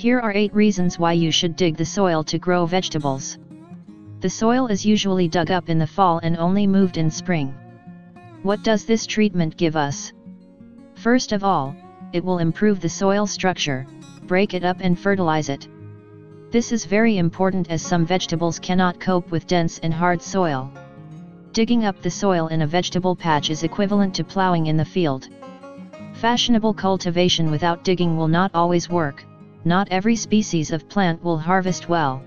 Here are 8 reasons why you should dig the soil to grow vegetables. The soil is usually dug up in the fall and only moved in spring. What does this treatment give us? First of all, it will improve the soil structure, break it up and fertilize it. This is very important as some vegetables cannot cope with dense and hard soil. Digging up the soil in a vegetable patch is equivalent to plowing in the field. Fashionable cultivation without digging will not always work. Not every species of plant will harvest well.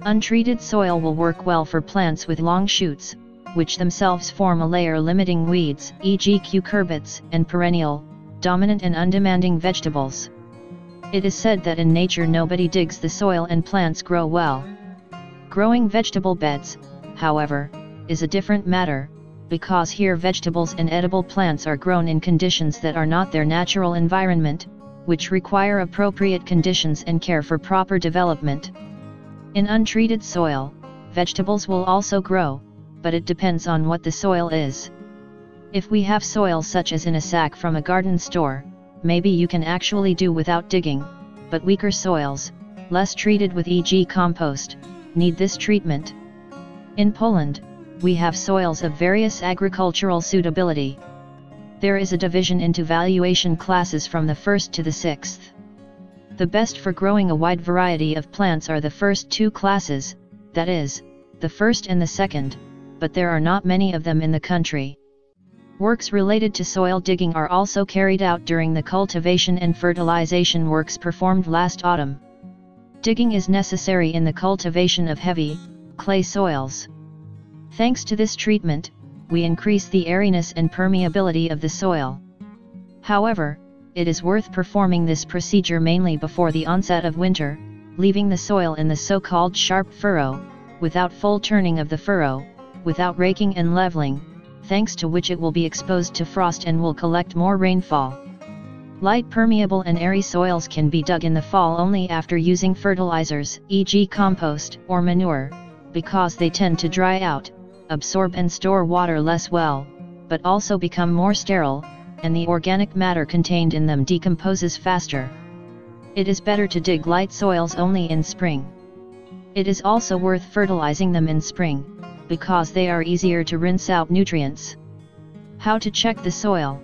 Untreated soil will work well for plants with long shoots, which themselves form a layer limiting weeds, e.g. cucurbits, and perennial, dominant and undemanding vegetables. It is said that in nature nobody digs the soil and plants grow well. Growing vegetable beds, however, is a different matter, because here vegetables and edible plants are grown in conditions that are not their natural environment, which require appropriate conditions and care for proper development. In untreated soil, vegetables will also grow, but it depends on what the soil is. If we have soil such as in a sack from a garden store, maybe you can actually do without digging, but weaker soils, less treated with e.g. compost, need this treatment. In Poland, we have soils of various agricultural suitability. There is a division into valuation classes from the 1st to the 6th. The best for growing a wide variety of plants are the first 2 classes, that is, the 1st and the 2nd, but there are not many of them in the country. Works related to soil digging are also carried out during the cultivation and fertilization works performed last autumn. Digging is necessary in the cultivation of heavy, clay soils. Thanks to this treatment, we increase the airiness and permeability of the soil. However, it is worth performing this procedure mainly before the onset of winter, leaving the soil in the so-called sharp furrow, without full turning of the furrow, without raking and leveling, thanks to which it will be exposed to frost and will collect more rainfall. Light permeable and airy soils can be dug in the fall only after using fertilizers, e.g. compost or manure, because they tend to dry out, absorb and store water less well, but also become more sterile, and the organic matter contained in them decomposes faster. It is better to dig light soils only in spring. It is also worth fertilizing them in spring, because they are easier to rinse out nutrients. How to check the soil?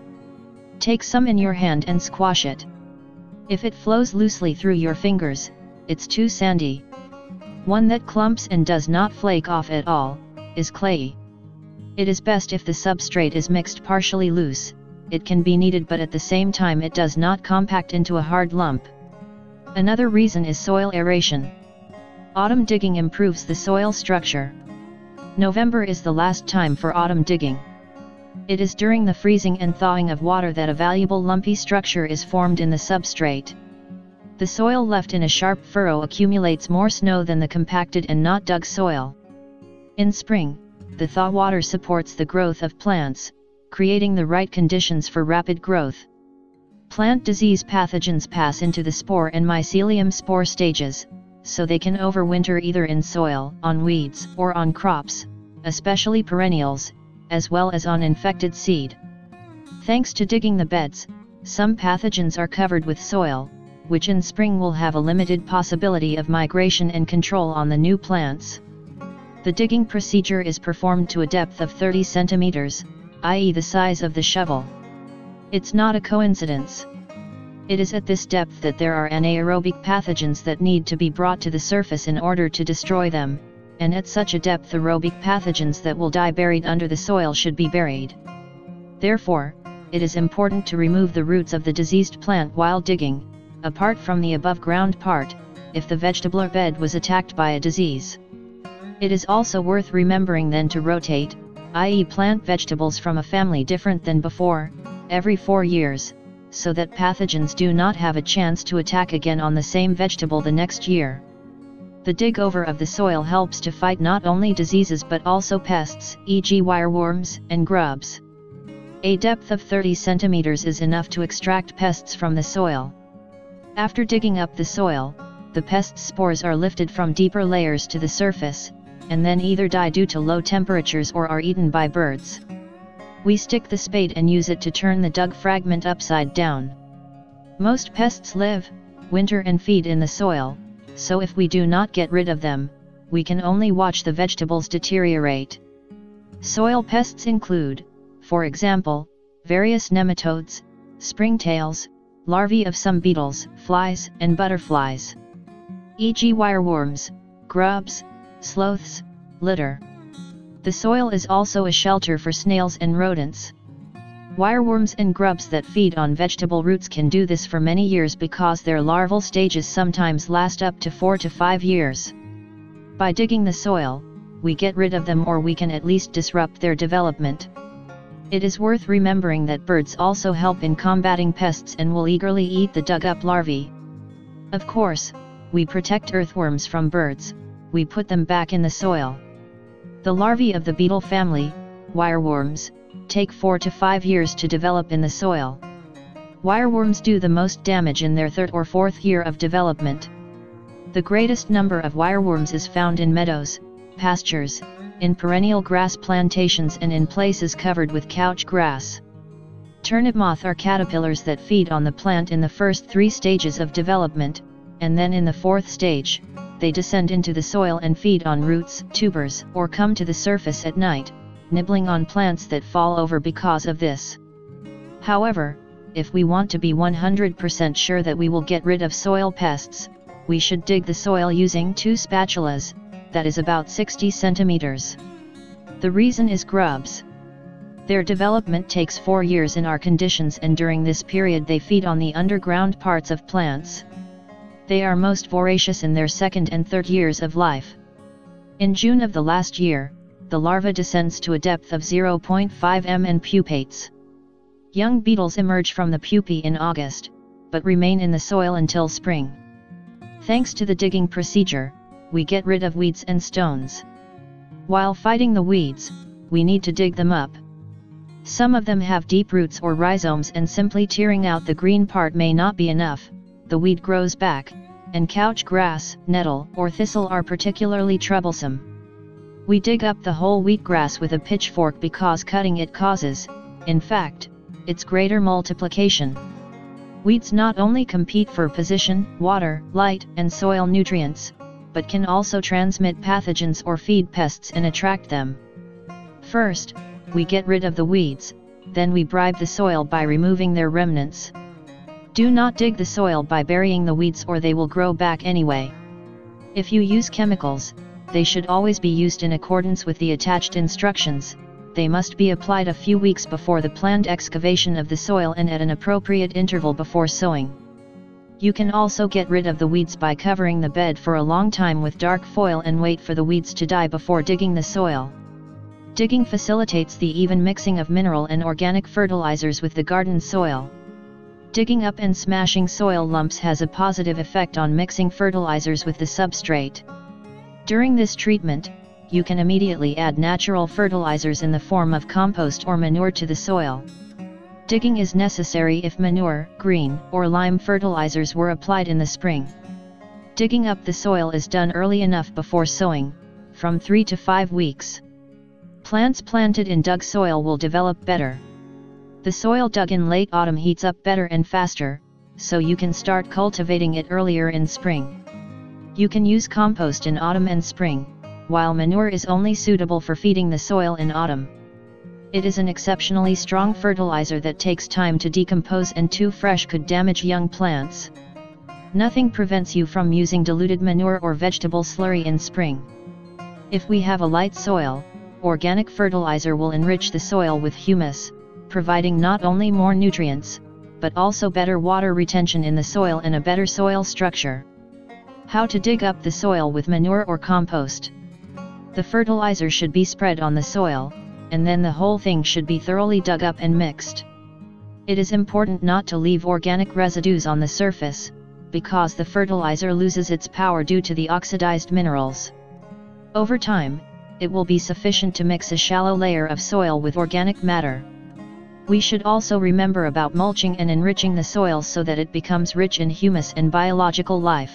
Take some in your hand and squash it. If it flows loosely through your fingers, it's too sandy. One that clumps and does not flake off at all is clayey. It is best if the substrate is mixed partially loose. It can be kneaded but at the same time it does not compact into a hard lump. Another reason is soil aeration. Autumn digging improves the soil structure. November is the last time for autumn digging. It is during the freezing and thawing of water that a valuable lumpy structure is formed in the substrate. The soil left in a sharp furrow accumulates more snow than the compacted and not dug soil. In spring, the thaw water supports the growth of plants, creating the right conditions for rapid growth. Plant disease pathogens pass into the spore and mycelium spore stages, so they can overwinter either in soil, on weeds, or on crops, especially perennials, as well as on infected seed. Thanks to digging the beds, some pathogens are covered with soil, which in spring will have a limited possibility of migration and control on the new plants. The digging procedure is performed to a depth of 30 centimeters, i.e. the size of the shovel. It's not a coincidence. It is at this depth that there are anaerobic pathogens that need to be brought to the surface in order to destroy them, and at such a depth aerobic pathogens that will die buried under the soil should be buried. Therefore, it is important to remove the roots of the diseased plant while digging, apart from the above ground part, if the vegetable bed was attacked by a disease. It is also worth remembering then to rotate, i.e. plant vegetables from a family different than before, every 4 years, so that pathogens do not have a chance to attack again on the same vegetable the next year. The dig-over of the soil helps to fight not only diseases but also pests, e.g. wireworms and grubs. A depth of 30 centimeters is enough to extract pests from the soil. After digging up the soil, the pest spores are lifted from deeper layers to the surface, and then either die due to low temperatures or are eaten by birds. We stick the spade and use it to turn the dug fragment upside down. Most pests live, winter and feed in the soil, so if we do not get rid of them, we can only watch the vegetables deteriorate. Soil pests include, for example, various nematodes, springtails, larvae of some beetles, flies, and butterflies, e.g. wireworms, grubs, sloths, litter. The soil is also a shelter for snails and rodents. Wireworms and grubs that feed on vegetable roots can do this for many years because their larval stages sometimes last up to 4 to 5 years. By digging the soil, we get rid of them, or we can at least disrupt their development. It is worth remembering that birds also help in combating pests and will eagerly eat the dug-up larvae. Of course, we protect earthworms from birds, we put them back in the soil. The larvae of the beetle family, wireworms, take 4 to 5 years to develop in the soil. Wireworms do the most damage in their 3rd or 4th year of development. The greatest number of wireworms is found in meadows, pastures, in perennial grass plantations, and in places covered with couch grass. Turnip moth are caterpillars that feed on the plant in the first 3 stages of development, and then in the 4th stage, they descend into the soil and feed on roots, tubers, or come to the surface at night, nibbling on plants that fall over because of this. However, if we want to be 100% sure that we will get rid of soil pests, we should dig the soil using 2 spatulas, that is about 60 centimeters. The reason is grubs. Their development takes 4 years in our conditions, and during this period they feed on the underground parts of plants. They are most voracious in their 2nd and 3rd years of life. In June of the last year, the larva descends to a depth of 0.5 m and pupates. Young beetles emerge from the pupae in August, but remain in the soil until spring. Thanks to the digging procedure, we get rid of weeds and stones. While fighting the weeds, we need to dig them up. Some of them have deep roots or rhizomes, and simply tearing out the green part may not be enough. The weed grows back, and couch grass, nettle, or thistle are particularly troublesome. We dig up the whole wheatgrass with a pitchfork because cutting it causes, in fact, its greater multiplication. Weeds not only compete for position, water, light, and soil nutrients, but can also transmit pathogens or feed pests and attract them. First, we get rid of the weeds, then we bribe the soil by removing their remnants. Do not dig the soil by burying the weeds, or they will grow back anyway. If you use chemicals, they should always be used in accordance with the attached instructions. They must be applied a few weeks before the planned excavation of the soil and at an appropriate interval before sowing. You can also get rid of the weeds by covering the bed for a long time with dark foil and wait for the weeds to die before digging the soil. Digging facilitates the even mixing of mineral and organic fertilizers with the garden soil. Digging up and smashing soil lumps has a positive effect on mixing fertilizers with the substrate. During this treatment, you can immediately add natural fertilizers in the form of compost or manure to the soil. Digging is necessary if manure, green, or lime fertilizers were applied in the spring. Digging up the soil is done early enough before sowing, from 3 to 5 weeks. Plants planted in dug soil will develop better. The soil dug in late autumn heats up better and faster, so you can start cultivating it earlier in spring. You can use compost in autumn and spring, while manure is only suitable for feeding the soil in autumn. It is an exceptionally strong fertilizer that takes time to decompose, and too fresh could damage young plants. Nothing prevents you from using diluted manure or vegetable slurry in spring. If we have a light soil, organic fertilizer will enrich the soil with humus, providing not only more nutrients, but also better water retention in the soil and a better soil structure. How to dig up the soil with manure or compost. The fertilizer should be spread on the soil, and then the whole thing should be thoroughly dug up and mixed. It is important not to leave organic residues on the surface, because the fertilizer loses its power due to the oxidized minerals. Over time, it will be sufficient to mix a shallow layer of soil with organic matter. We should also remember about mulching and enriching the soil so that it becomes rich in humus and biological life.